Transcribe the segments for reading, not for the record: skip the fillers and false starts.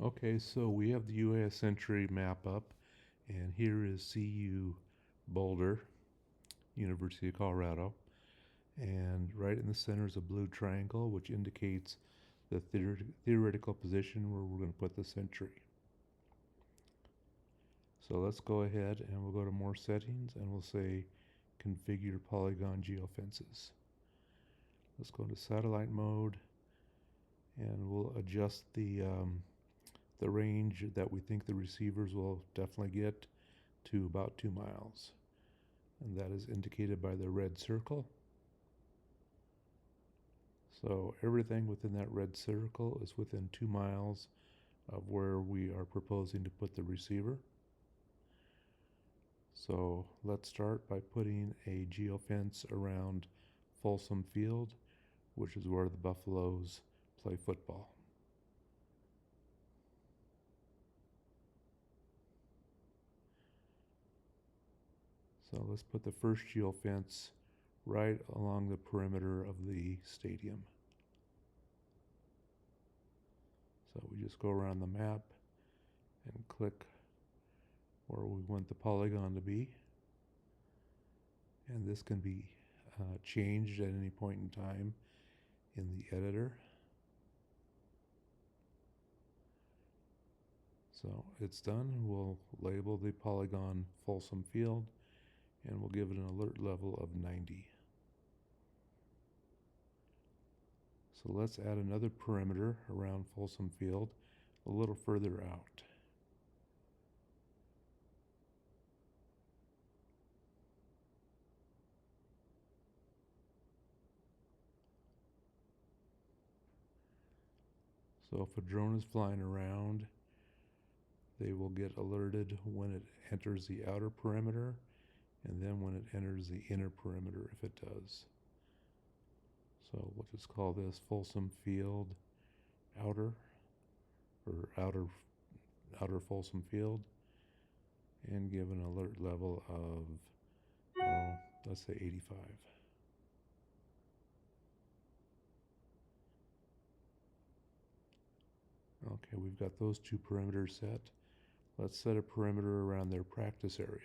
Okay, so we have the UAS Sentry map up, and here is CU Boulder, University of Colorado. And right in the center is a blue triangle, which indicates the theoretical position where we're going to put the sentry. So let's go ahead and we'll go to more settings and we'll say configure polygon geofences. Let's go to satellite mode and we'll adjust the range that we think the receivers will definitely get to about 2 miles. And that is indicated by the red circle. So everything within that red circle is within 2 miles of where we are proposing to put the receiver. So let's start by putting a geofence around Folsom Field, which is where the Buffaloes play football. So let's put the first geofence right along the perimeter of the stadium. So we just go around the map and click where we want the polygon to be. And this can be changed at any point in time in the editor. So it's done. We'll label the polygon Folsom Field and we'll give it an alert level of 90. So let's add another perimeter around Folsom Field a little further out. So if a drone is flying around, they will get alerted when it enters the outer perimeter and then when it enters the inner perimeter if it does. So we'll just call this Folsom Field outer, or outer Folsom Field, and give an alert level of, let's say 85. Okay, we've got those two perimeters set. Let's set a perimeter around their practice area.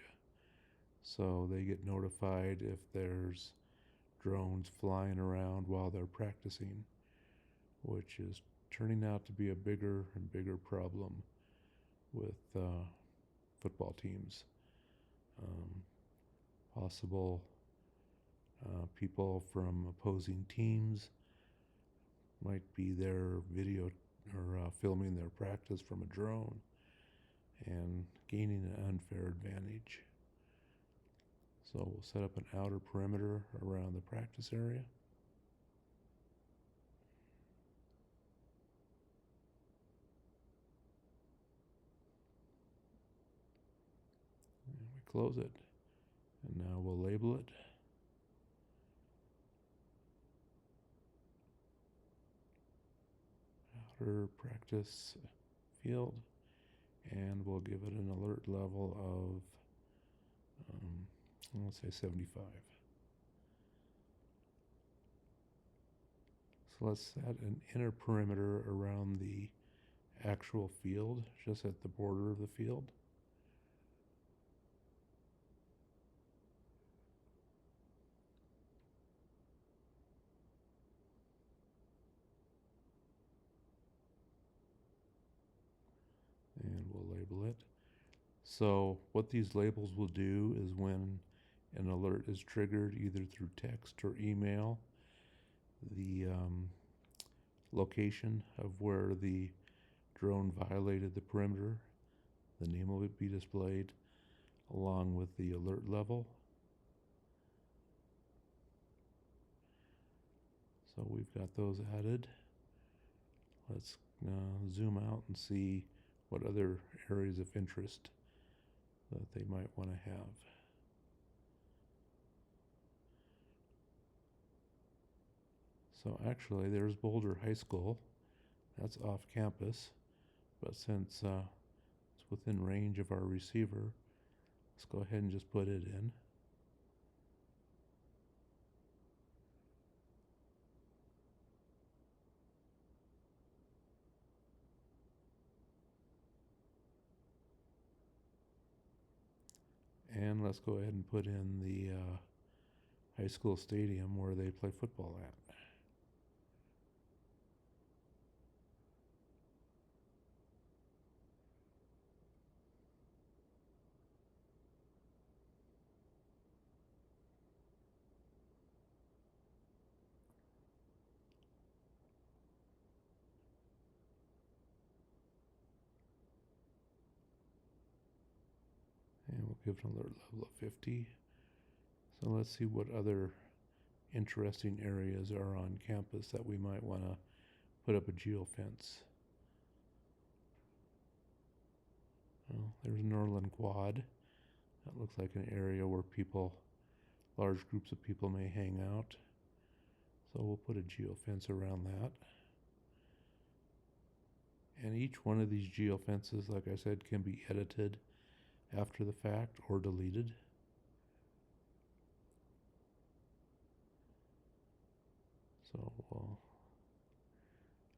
So they get notified if there's drones flying around while they're practicing, which is turning out to be a bigger and bigger problem with football teams. Possible people from opposing teams might be there video or filming their practice from a drone and gaining an unfair advantage. So we'll set up an outer perimeter around the practice area. And we close it. And now we'll label it. Outer practice field. And we'll give it an alert level of, let's say 75. So let's set an inner perimeter around the actual field, just at the border of the field. And we'll label it. So what these labels will do is when an alert is triggered either through text or email, the location of where the drone violated the perimeter, the name will be displayed along with the alert level. So we've got those added. Let's zoom out and see what other areas of interest that they might want to have. So actually there's Boulder High School. That's off campus, but since it's within range of our receiver, let's go ahead and just put it in. And let's go ahead and put in the high school stadium where they play football at. And we'll give it an alert level of 50. So let's see what other interesting areas are on campus that we might want to put up a geofence. Well, there's Norland Quad. That looks like an area where large groups of people may hang out. So we'll put a geofence around that. And each one of these geofences, like I said, can be edited after the fact or deleted. So we'll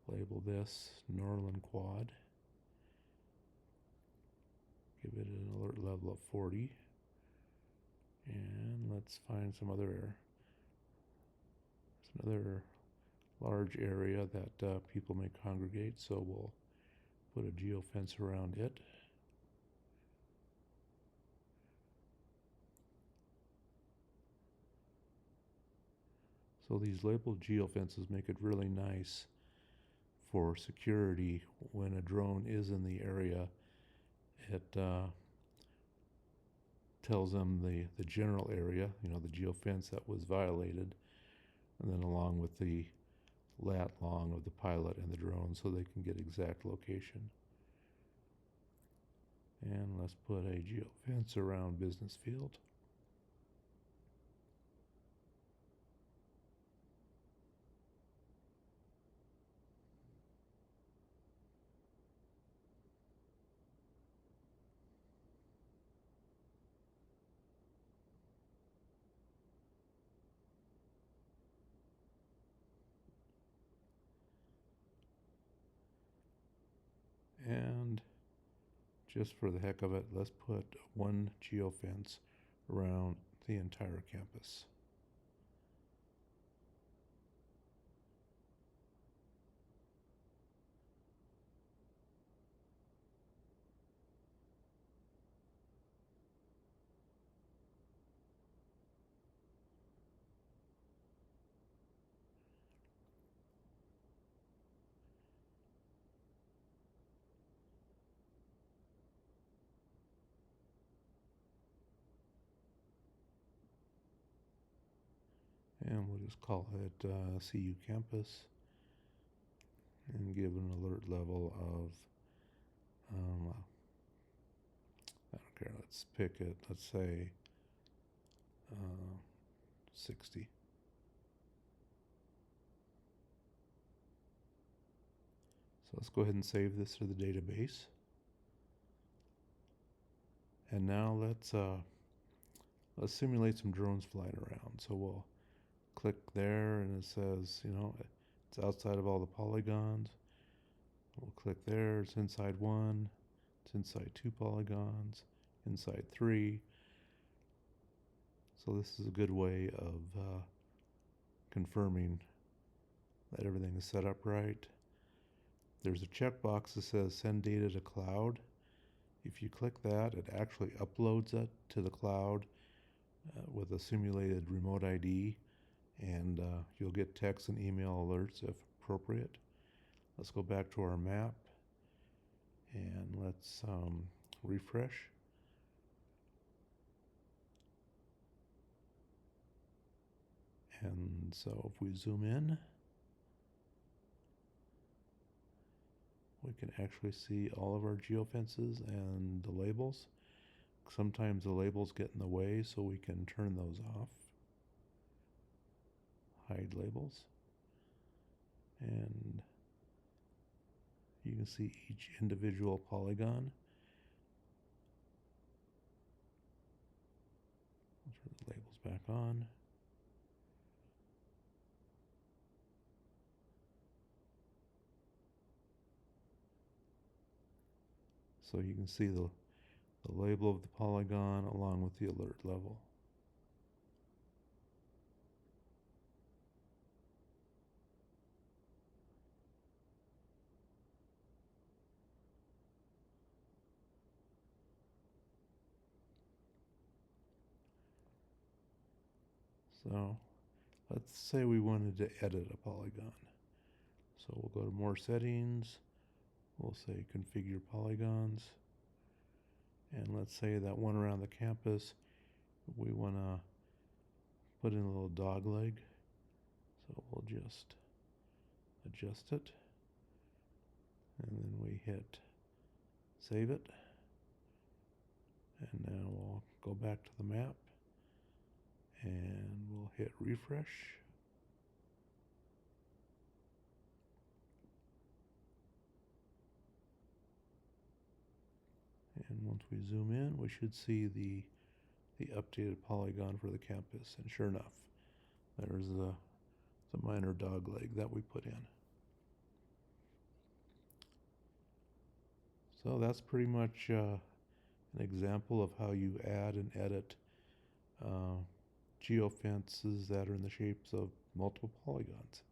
label this Norland Quad. Give it an alert level of 40. And let's find some other There's another large area that people may congregate, so we'll put a geofence around it. So these labeled geofences make it really nice for security. When a drone is in the area, it tells them the general area, the geofence that was violated, and then along with the lat long of the pilot and the drone so they can get exact location. And let's put a geofence around business field. And just for the heck of it, let's put one geofence around the entire campus. And we'll just call it CU Campus and give an alert level of, I don't care, let's pick it, let's say 60. So let's go ahead and save this to the database. And now let's simulate some drones flying around. So we'll click there and it says, it's outside of all the polygons. We'll click there, it's inside one, it's inside 2 polygons, inside 3. So this is a good way of confirming that everything is set up right. There's a checkbox that says send data to cloud. If you click that, it actually uploads it to the cloud with a simulated remote ID, and you'll get text and email alerts if appropriate. Let's go back to our map and let's refresh. And so if we zoom in, we can actually see all of our geofences and the labels. Sometimes the labels get in the way, so we can turn those off. Hide labels. And you can see each individual polygon. I'll turn the labels back on. So you can see the the label of the polygon along with the alert level. So let's say we wanted to edit a polygon. So we'll go to more settings, we'll say configure polygons, and let's say that one around the campus we want to put in a little dog leg. So we'll just adjust it, and then we hit save it, and now we'll go back to the map and we'll hit refresh. And once we zoom in, we should see the updated polygon for the campus. And sure enough, there's the minor dog leg that we put in. So that's pretty much an example of how you add and edit geofences that are in the shapes of multiple polygons.